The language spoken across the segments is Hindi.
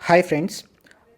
Hi friends.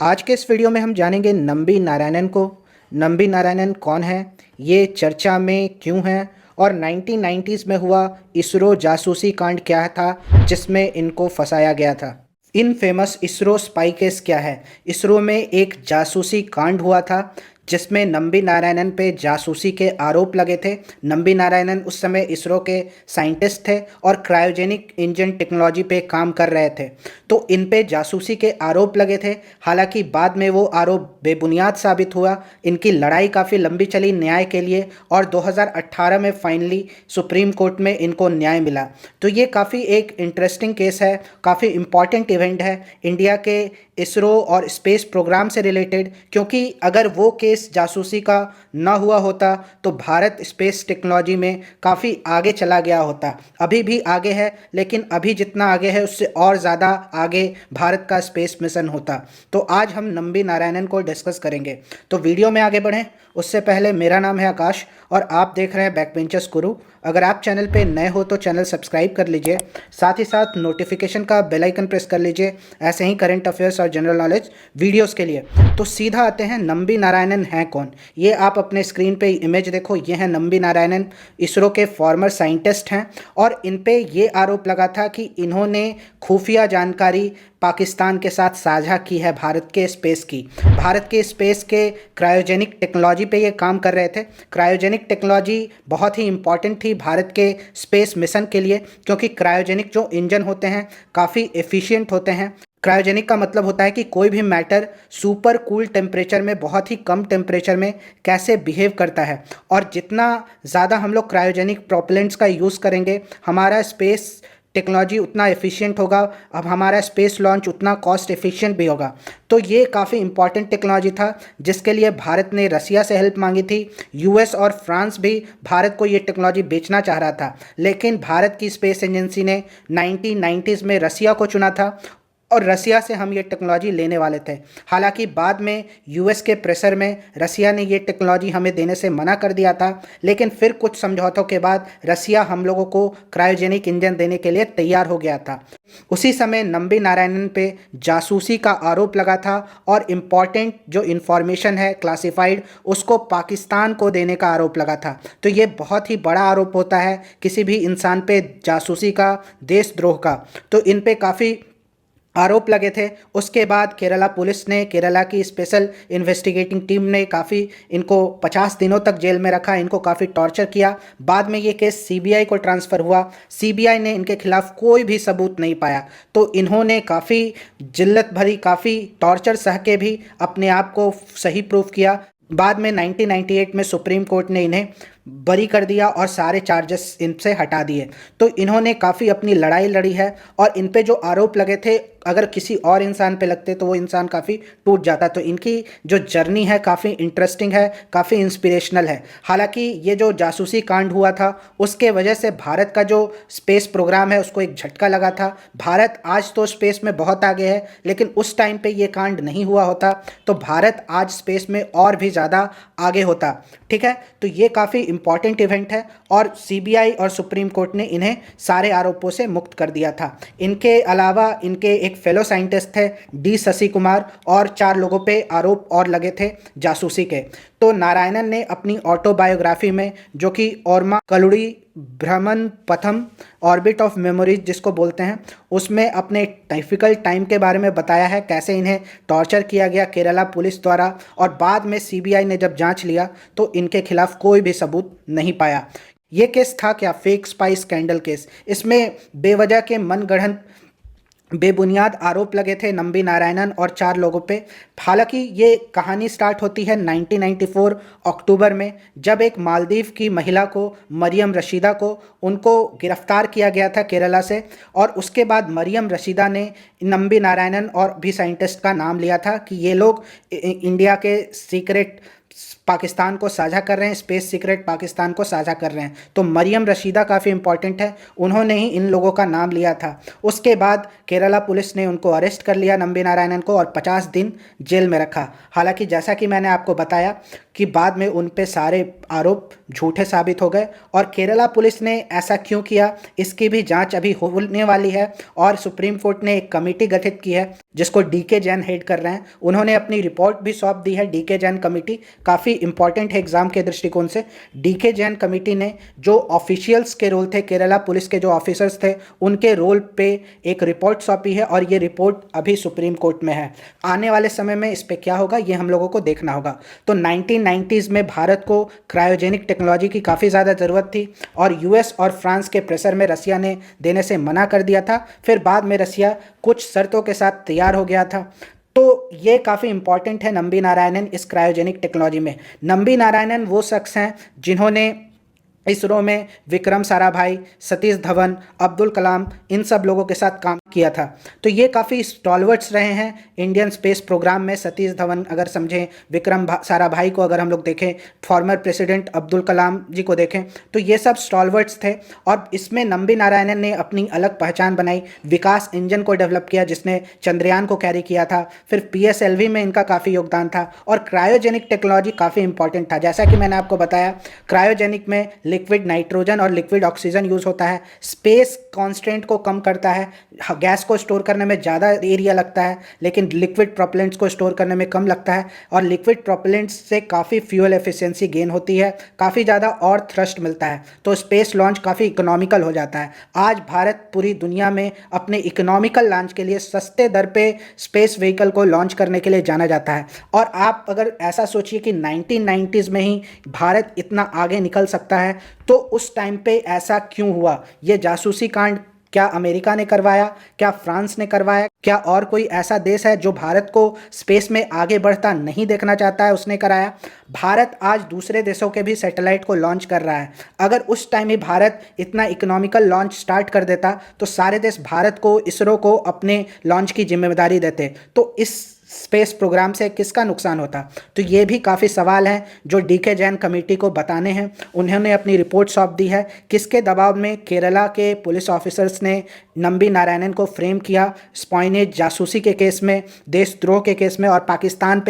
आज के इस वीडियो में हम जानेंगे नम्बी नारायणन को। नम्बी नारायणन कौन है, ये चर्चा में क्यों है और 1990s में हुआ इसरो जासूसी कांड क्या था जिसमें इनको फंसाया गया था। इन फेमस इसरो स्पाई केस क्या है। इसरो में एक जासूसी कांड हुआ था जिसमें नम्बी नारायणन पे जासूसी के आरोप लगे थे। नम्बी नारायणन उस समय इसरो के साइंटिस्ट थे और क्रायोजेनिक इंजन टेक्नोलॉजी पे काम कर रहे थे, तो इन पे जासूसी के आरोप लगे थे। हालांकि बाद में वो आरोप बेबुनियाद साबित हुआ। इनकी लड़ाई काफ़ी लंबी चली न्याय के लिए और 2018 में फाइनली सुप्रीम कोर्ट में इनको न्याय मिला। तो ये काफ़ी एक इंटरेस्टिंग केस है, काफ़ी इम्पॉर्टेंट इवेंट है इंडिया के इसरो और स्पेस प्रोग्राम से रिलेटेड, क्योंकि अगर वो केस जासूसी का ना हुआ होता तो भारत स्पेस टेक्नोलॉजी में काफ़ी आगे चला गया होता। अभी भी आगे है, लेकिन अभी जितना आगे है उससे और ज़्यादा आगे भारत का स्पेस मिशन होता। तो आज हम नम्बी नारायणन को डिस्कस करेंगे। तो वीडियो में आगे बढ़ें उससे पहले मेरा नाम है आकाश और आप देख रहे हैं बैकबेंचर्स गुरु। अगर आप चैनल पे नए हो तो चैनल सब्सक्राइब कर लीजिए, साथ ही साथ नोटिफिकेशन का बेल आइकन प्रेस कर लीजिए ऐसे ही करंट अफेयर्स और जनरल नॉलेज वीडियोस के लिए। तो सीधा आते हैं, नम्बी नारायणन हैं कौन। ये आप अपने स्क्रीन पे इमेज देखो, ये है नम्बी नारायणन, इसरो के फॉर्मर साइंटिस्ट हैं और इन पे ये आरोप लगा था कि इन्होंने खुफिया जानकारी पाकिस्तान के साथ साझा की है भारत के स्पेस की। भारत के स्पेस के क्रायोजेनिक टेक्नोलॉजी पे ये काम कर रहे थे। क्रायोजेनिक टेक्नोलॉजी बहुत ही इंपॉर्टेंट थी भारत के स्पेस मिशन के लिए, क्योंकि क्रायोजेनिक जो इंजन होते हैं काफ़ी एफिशिएंट होते हैं। क्रायोजेनिक का मतलब होता है कि कोई भी मैटर सुपर कूल टेम्परेचर में, बहुत ही कम टेम्परेचर में कैसे बिहेव करता है, और जितना ज़्यादा हम लोग क्रायोजेनिक प्रोपेलेंट्स का यूज़ करेंगे हमारा स्पेस टेक्नोलॉजी उतना एफिशिएंट होगा, अब हमारा स्पेस लॉन्च उतना कॉस्ट एफिशिएंट भी होगा। तो ये काफ़ी इंपॉर्टेंट टेक्नोलॉजी था जिसके लिए भारत ने रसिया से हेल्प मांगी थी। यूएस और फ्रांस भी भारत को ये टेक्नोलॉजी बेचना चाह रहा था, लेकिन भारत की स्पेस एजेंसी ने 1990s में रसिया को चुना था और रसिया से हम ये टेक्नोलॉजी लेने वाले थे। हालांकि बाद में यूएस के प्रेशर में रसिया ने ये टेक्नोलॉजी हमें देने से मना कर दिया था, लेकिन फिर कुछ समझौतों के बाद रसिया हम लोगों को क्रायोजेनिक इंजन देने के लिए तैयार हो गया था। उसी समय नम्बी नारायणन पे जासूसी का आरोप लगा था और इम्पॉर्टेंट जो इन्फॉर्मेशन है क्लासिफाइड उसको पाकिस्तान को देने का आरोप लगा था। तो ये बहुत ही बड़ा आरोप होता है किसी भी इंसान पे जासूसी का, देशद्रोह का। तो इन पे काफ़ी आरोप लगे थे। उसके बाद केरला पुलिस ने, केरला की स्पेशल इन्वेस्टिगेटिंग टीम ने काफ़ी इनको 50 दिनों तक जेल में रखा, इनको काफ़ी टॉर्चर किया। बाद में ये केस सीबीआई को ट्रांसफ़र हुआ। सीबीआई ने इनके खिलाफ कोई भी सबूत नहीं पाया, तो इन्होंने काफ़ी जिल्लत भरी, काफ़ी टॉर्चर सह के भी अपने आप को सही प्रूफ किया। बाद में 1998 में सुप्रीम कोर्ट ने इन्हें बरी कर दिया और सारे चार्जेस इनसे हटा दिए। तो इन्होंने काफ़ी अपनी लड़ाई लड़ी है और इन पे जो आरोप लगे थे अगर किसी और इंसान पे लगते तो वो इंसान काफ़ी टूट जाता। तो इनकी जो जर्नी है काफ़ी इंटरेस्टिंग है, काफ़ी इंस्पिरेशनल है। हालांकि ये जो जासूसी कांड हुआ था उसके वजह से भारत का जो स्पेस प्रोग्राम है उसको एक झटका लगा था। भारत आज तो स्पेस में बहुत आगे है, लेकिन उस टाइम पे ये कांड नहीं हुआ होता तो भारत आज स्पेस में और भी ज़्यादा आगे होता। ठीक है, तो ये काफ़ी इंपॉर्टेंट इवेंट है और सीबीआई और सुप्रीम कोर्ट ने इन्हें सारे आरोपों से मुक्त कर दिया था। इनके अलावा इनके एक फेलो साइंटिस्ट थे डी शशि कुमार, और 4 लोगों पे आरोप और लगे थे जासूसी के। तो नारायणन ने अपनी ऑटोबायोग्राफी में, जो कि ओरमा कलुड़ी भ्रमण पथम ऑर्बिट ऑफ मेमोरीज जिसको बोलते हैं, उसमें अपने डिफिकल्ट टाइम के बारे में बताया है, कैसे इन्हें टॉर्चर किया गया केरला पुलिस द्वारा। और बाद में सीबीआई ने जब जांच लिया तो इनके खिलाफ कोई भी सबूत नहीं पाया। ये केस था क्या, फेक स्पाई स्कैंडल केस। इसमें बेवजह के मनगढ़ंत बेबुनियाद आरोप लगे थे नम्बी नारायणन और 4 लोगों पे। हालांकि ये कहानी स्टार्ट होती है 1994 अक्टूबर में, जब एक मालदीव की महिला को, मरियम रशीदा को, उनको गिरफ्तार किया गया था केरला से। और उसके बाद मरियम रशीदा ने नम्बी नारायणन और भी साइंटिस्ट का नाम लिया था कि ये लोग इंडिया के सीक्रेट पाकिस्तान को साझा कर रहे हैं, स्पेस सीक्रेट पाकिस्तान को साझा कर रहे हैं। तो मरियम रशीदा काफ़ी इंपॉर्टेंट है, उन्होंने ही इन लोगों का नाम लिया था। उसके बाद केरला पुलिस ने उनको अरेस्ट कर लिया, नंबी नारायणन को, और 50 दिन जेल में रखा। हालांकि जैसा कि मैंने आपको बताया कि बाद में उन पे सारे आरोप झूठे साबित हो गए, और केरला पुलिस ने ऐसा क्यों किया इसकी भी जांच अभी होने वाली है। और सुप्रीम कोर्ट ने एक कमेटी गठित की है जिसको डीके जैन हेड कर रहे हैं, उन्होंने अपनी रिपोर्ट भी सौंप दी है। डीके जैन कमेटी काफ़ी इंपॉर्टेंट है एग्जाम के दृष्टिकोण से। डीके जैन कमेटी ने जो ऑफिशियल्स के रोल थे, केरला पुलिस के जो ऑफिसर्स थे, उनके रोल पे एक रिपोर्ट सौंपी है, और ये रिपोर्ट अभी सुप्रीम कोर्ट में है। आने वाले समय में इस पे क्या होगा ये हम लोगों को देखना होगा। तो 1990s में भारत को क्रायोजेनिक टेक्नोलॉजी की काफ़ी ज़्यादा ज़रूरत थी, और यूएस और फ्रांस के प्रेशर में रसिया ने देने से मना कर दिया था। फिर बाद में रसिया कुछ शर्तों के साथ तैयार हो गया था। तो ये काफ़ी इंपॉर्टेंट है नंबी नारायणन इस क्रायोजेनिक टेक्नोलॉजी में। नंबी नारायणन वो शख्स हैं जिन्होंने इसरो में विक्रम साराभाई, सतीश धवन, अब्दुल कलाम, इन सब लोगों के साथ काम किया था। तो ये काफ़ी स्टॉलवर्ट्स रहे हैं इंडियन स्पेस प्रोग्राम में। सतीश धवन अगर समझें, विक्रम साराभाई को अगर हम लोग देखें, फॉर्मर प्रेसिडेंट अब्दुल कलाम जी को देखें, तो ये सब स्टॉलवर्ट्स थे। और इसमें नंबी नारायणन ने अपनी अलग पहचान बनाई। विकास इंजन को डेवलप किया जिसने चंद्रयान को कैरी किया था। फिर पीएसएलवी में इनका काफ़ी योगदान था। और क्रायोजेनिक टेक्नोलॉजी काफ़ी इंपॉर्टेंट था। जैसा कि मैंने आपको बताया, क्रायोजेनिक में लिक्विड नाइट्रोजन और लिक्विड ऑक्सीजन यूज़ होता है। स्पेस कॉन्स्टेंट को कम करता है, गैस को स्टोर करने में ज़्यादा एरिया लगता है, लेकिन लिक्विड प्रोपेलेंट्स को स्टोर करने में कम लगता है। और लिक्विड प्रोपेलेंट्स से काफ़ी फ्यूल एफिशिएंसी गेन होती है, काफ़ी ज़्यादा और थ्रस्ट मिलता है, तो स्पेस लॉन्च काफ़ी इकोनॉमिकल हो जाता है। आज भारत पूरी दुनिया में अपने इकोनॉमिकल लॉन्च के लिए सस्ते दर पे स्पेस व्हीकल को लॉन्च करने के लिए जाना जाता है। और आप अगर ऐसा सोचिए कि 1990s में ही भारत इतना आगे निकल सकता है, तो उस टाइम पे ऐसा क्यों हुआ? ये जासूसी कांड क्या अमेरिका ने करवाया, क्या फ्रांस ने करवाया, क्या और कोई ऐसा देश है जो भारत को स्पेस में आगे बढ़ता नहीं देखना चाहता है उसने कराया? भारत आज दूसरे देशों के भी सैटेलाइट को लॉन्च कर रहा है। अगर उस टाइम ही भारत इतना इकोनॉमिकल लॉन्च स्टार्ट कर देता तो सारे देश भारत को, इसरो को अपने लॉन्च की जिम्मेदारी देते, तो इस स्पेस प्रोग्राम से किसका नुकसान होता? तो ये भी काफ़ी सवाल हैं जो डीके जैन कमेटी को बताने हैं। उन्होंने अपनी रिपोर्ट सौंप दी है। किसके दबाव में केरला के पुलिस ऑफिसर्स ने नंबी नारायणन को फ्रेम किया स्पाइनेज जासूसी के केस में, देशद्रोह के केस में, और पाकिस्तान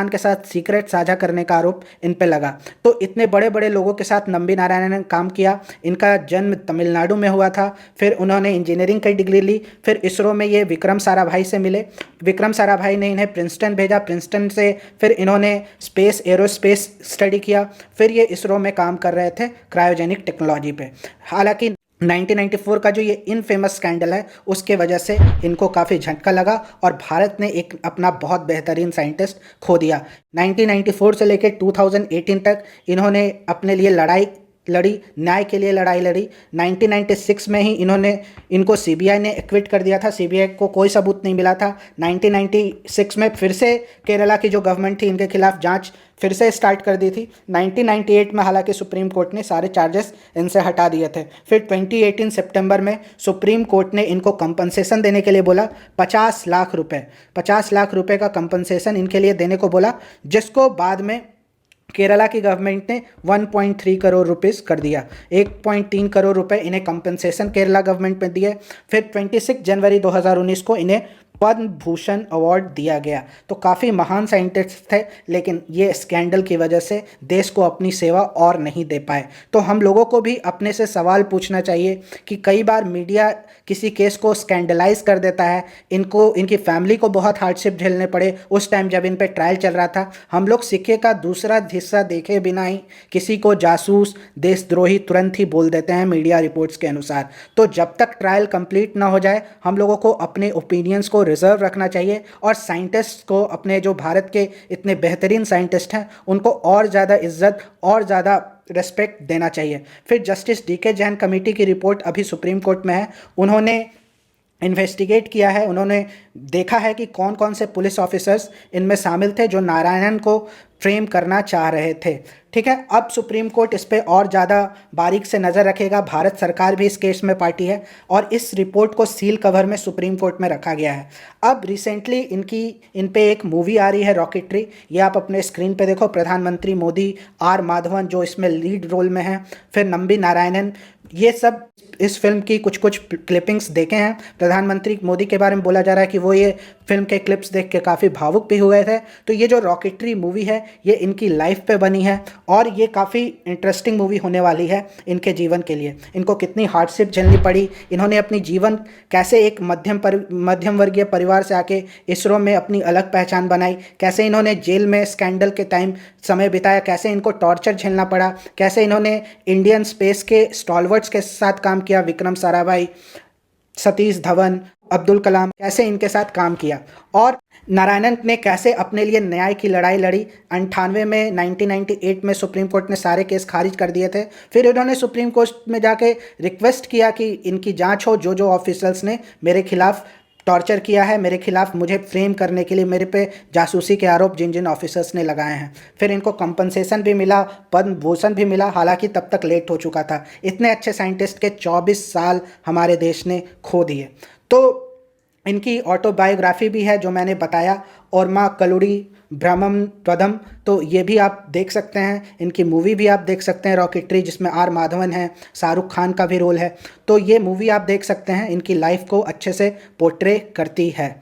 के साथ सीक्रेट साझा करने का आरोप इन पे लगा। तो इतने बड़े बड़े लोगों के साथ नंबी नारायणन ने काम किया। इनका जन्म तमिलनाडु में हुआ था। फिर उन्होंने इंजीनियरिंग की डिग्री ली। फिर इसरो में ये विक्रम साराभाई से मिले। विक्रम साराभाई ने इन्हें प्रिंसटन भेजा। प्रिंसटन से फिर इन्होंने स्पेस एरोस्पेस स्टडी किया। फिर ये इसरो में काम कर रहे थे क्रायोजेनिक टेक्नोलॉजी पे। हालांकि 1994 का जो ये इनफेमस स्कैंडल है उसके वजह से इनको काफ़ी झटका लगा और भारत ने एक अपना बहुत बेहतरीन साइंटिस्ट खो दिया। 1994 से लेकर 2018 तक इन्होंने अपने लिए लड़ाई लड़ी, न्याय के लिए लड़ाई लड़ी। 1996 में ही इनको सीबीआई ने एक्विट कर दिया था। सीबीआई को कोई सबूत नहीं मिला था। 1996 में फिर से केरला की जो गवर्नमेंट थी इनके खिलाफ जांच फिर से स्टार्ट कर दी थी। 1998 में हालांकि सुप्रीम कोर्ट ने सारे चार्जेस इनसे हटा दिए थे। फिर 2018 सितंबर में सुप्रीम कोर्ट ने इनको कंपनसेशन देने के लिए बोला। 50 लाख रुपए का कंपनसेशन इनके लिए देने को बोला, जिसको बाद में केरला की गवर्नमेंट ने 1.3 करोड़ रुपीस कर दिया। 1.3 करोड़ रुपए इन्हें कंपनसेशन केरला गवर्नमेंट में दिए। फिर 26 जनवरी 2019 को इन्हें पद्म भूषण अवार्ड दिया गया। तो काफ़ी महान साइंटिस्ट थे, लेकिन ये स्कैंडल की वजह से देश को अपनी सेवा और नहीं दे पाए। तो हम लोगों को भी अपने से सवाल पूछना चाहिए कि कई बार मीडिया किसी केस को स्कैंडलाइज कर देता है। इनकी फैमिली को बहुत हार्डशिप झेलने पड़े उस टाइम जब इन पे ट्रायल चल रहा था। हम लोग सिक्के का दूसरा हिस्सा देखे बिना ही किसी को जासूस, देशद्रोही तुरंत ही बोल देते हैं मीडिया रिपोर्ट्स के अनुसार। तो जब तक ट्रायल कंप्लीट ना हो जाए हम लोगों को अपने ओपिनियंस को रिजर्व रखना चाहिए, और साइंटिस्ट को, अपने जो भारत के इतने बेहतरीन साइंटिस्ट हैं उनको और ज़्यादा इज्जत और ज़्यादा रिस्पेक्ट देना चाहिए। फिर जस्टिस डीके जैन कमेटी की रिपोर्ट अभी सुप्रीम कोर्ट में है। उन्होंने इन्वेस्टिगेट किया है, उन्होंने देखा है कि कौन कौन से पुलिस ऑफिसर्स इनमें शामिल थे जो नारायणन को फ्रेम करना चाह रहे थे। ठीक है, अब सुप्रीम कोर्ट इस पे और ज़्यादा बारीक से नज़र रखेगा। भारत सरकार भी इस केस में पार्टी है और इस रिपोर्ट को सील कवर में सुप्रीम कोर्ट में रखा गया है। अब रिसेंटली इन पे एक मूवी आ रही है रॉकेटरी, ये आप अपने स्क्रीन पे देखो। प्रधानमंत्री मोदी, आर माधवन जो इसमें लीड रोल में है, फिर नंबी नारायणन, ये सब इस फिल्म की कुछ कुछ क्लिपिंग्स देखे हैं। प्रधानमंत्री मोदी के बारे में बोला जा रहा है कि वो ये फिल्म के क्लिप्स देख के काफ़ी भावुक भी हुए थे। तो ये जो रॉकेटरी मूवी है ये इनकी लाइफ पे बनी है और ये काफ़ी इंटरेस्टिंग मूवी होने वाली है इनके जीवन के लिए। इनको कितनी हार्डशिप झेलनी पड़ी, इन्होंने अपनी जीवन कैसे एक मध्यम वर्गीय परिवार से आके इसरो में अपनी अलग पहचान बनाई, कैसे इन्होंने जेल में स्कैंडल के टाइम समय बिताया, कैसे इनको टॉर्चर झेलना पड़ा, कैसे इन्होंने इंडियन स्पेस के स्टॉलवर्ट्स के साथ काम किया, विक्रम साराभाई, सतीश धवन, अब्दुल कलाम, कैसे इनके साथ काम किया, और नारायणन ने कैसे अपने लिए न्याय की लड़ाई लड़ी। 98 में 1998 में सुप्रीम कोर्ट ने सारे केस खारिज कर दिए थे। फिर उन्होंने सुप्रीम कोर्ट में जाके रिक्वेस्ट किया कि इनकी जांच हो, जो जो ऑफिसर्स ने मेरे खिलाफ टॉर्चर किया है, मेरे खिलाफ मुझे फ्रेम करने के लिए मेरे पे जासूसी के आरोप जिन जिन ऑफिसर्स ने लगाए हैं। फिर इनको कंपनसेशन भी मिला, पद्म भूषण भी मिला, हालांकि तब तक लेट हो चुका था। इतने अच्छे साइंटिस्ट के 24 साल हमारे देश ने खो दिए। तो इनकी ऑटोबायोग्राफी भी है जो मैंने बताया, और माँ कलुड़ी ब्रह्मम त्वदम, तो ये भी आप देख सकते हैं। इनकी मूवी भी आप देख सकते हैं रॉकेटरी, जिसमें आर माधवन है, शाहरुख खान का भी रोल है। तो ये मूवी आप देख सकते हैं, इनकी लाइफ को अच्छे से पोर्ट्रे करती है।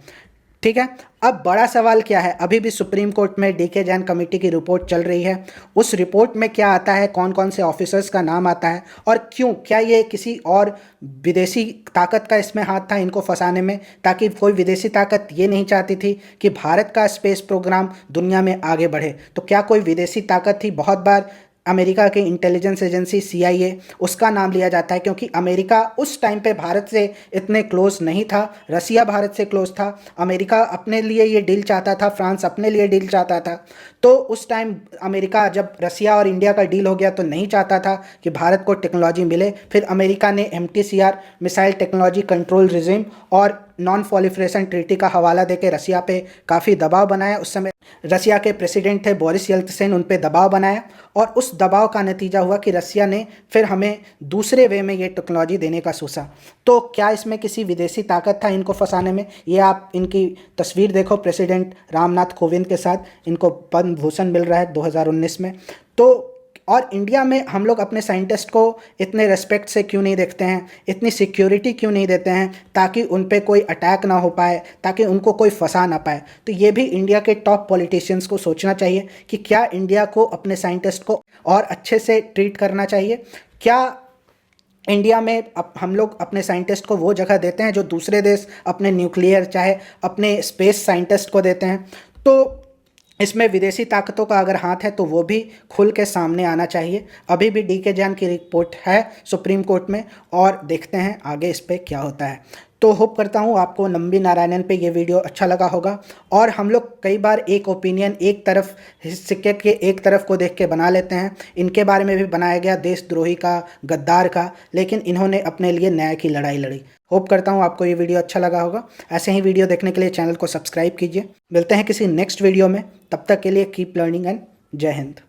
ठीक है, अब बड़ा सवाल क्या है, अभी भी सुप्रीम कोर्ट में डीके जैन कमेटी की रिपोर्ट चल रही है। उस रिपोर्ट में क्या आता है, कौन कौन से ऑफिसर्स का नाम आता है और क्यों, क्या ये किसी और विदेशी ताकत का इसमें हाथ था इनको फंसाने में, ताकि कोई विदेशी ताकत ये नहीं चाहती थी कि भारत का स्पेस प्रोग्राम दुनिया में आगे बढ़े। तो क्या कोई विदेशी ताकत थी? बहुत बार अमेरिका की इंटेलिजेंस एजेंसी CIA, उसका नाम लिया जाता है, क्योंकि अमेरिका उस टाइम पे भारत से इतने क्लोज नहीं था। रसिया भारत से क्लोज था, अमेरिका अपने लिए ये डील चाहता था, फ्रांस अपने लिए डील चाहता था। तो उस टाइम अमेरिका, जब रसिया और इंडिया का डील हो गया तो नहीं चाहता था कि भारत को टेक्नोलॉजी मिले। फिर अमेरिका ने MTCR, missile technology control regime, और नॉन प्रोलिफरेशन ट्रीटी का हवाला देकर रसिया पे काफ़ी दबाव बनाया। उस समय रसिया के प्रेसिडेंट थे बोरिस येल्त्सिन, उन पे दबाव बनाया, और उस दबाव का नतीजा हुआ कि रसिया ने फिर हमें दूसरे वे में ये टेक्नोलॉजी देने का सोचा। तो क्या इसमें किसी विदेशी ताकत था इनको फंसाने में? ये आप इनकी तस्वीर देखो, प्रेसिडेंट रामनाथ कोविंद के साथ इनको पद्म भूषण मिल रहा है 2019 में। तो और इंडिया में हम लोग अपने साइंटिस्ट को इतने रेस्पेक्ट से क्यों नहीं देखते हैं, इतनी सिक्योरिटी क्यों नहीं देते हैं, ताकि उन पे कोई अटैक ना हो पाए, ताकि उनको कोई फंसा ना पाए? तो ये भी इंडिया के टॉप पॉलिटिशियंस को सोचना चाहिए कि क्या इंडिया को अपने साइंटिस्ट को और अच्छे से ट्रीट करना चाहिए। क्या इंडिया में हम लोग अपने साइंटिस्ट को वो जगह देते हैं जो दूसरे देश अपने न्यूक्लियर चाहे अपने स्पेस साइंटिस्ट को देते हैं? तो इसमें विदेशी ताकतों का अगर हाथ है तो वो भी खुल के सामने आना चाहिए। अभी भी डीके जैन की रिपोर्ट है सुप्रीम कोर्ट में, और देखते हैं आगे इस पे क्या होता है। तो होप करता हूँ आपको नंबी नारायणन पे ये वीडियो अच्छा लगा होगा। और हम लोग कई बार एक ओपिनियन, एक तरफ सिक्के के एक तरफ को देख के बना लेते हैं। इनके बारे में भी बनाया गया देशद्रोही का, गद्दार का, लेकिन इन्होंने अपने लिए न्याय की लड़ाई लड़ी। होप करता हूँ आपको ये वीडियो अच्छा लगा होगा। ऐसे ही वीडियो देखने के लिए चैनल को सब्सक्राइब कीजिए। मिलते हैं किसी नेक्स्ट वीडियो में, तब तक के लिए कीप लर्निंग एंड जय हिंद।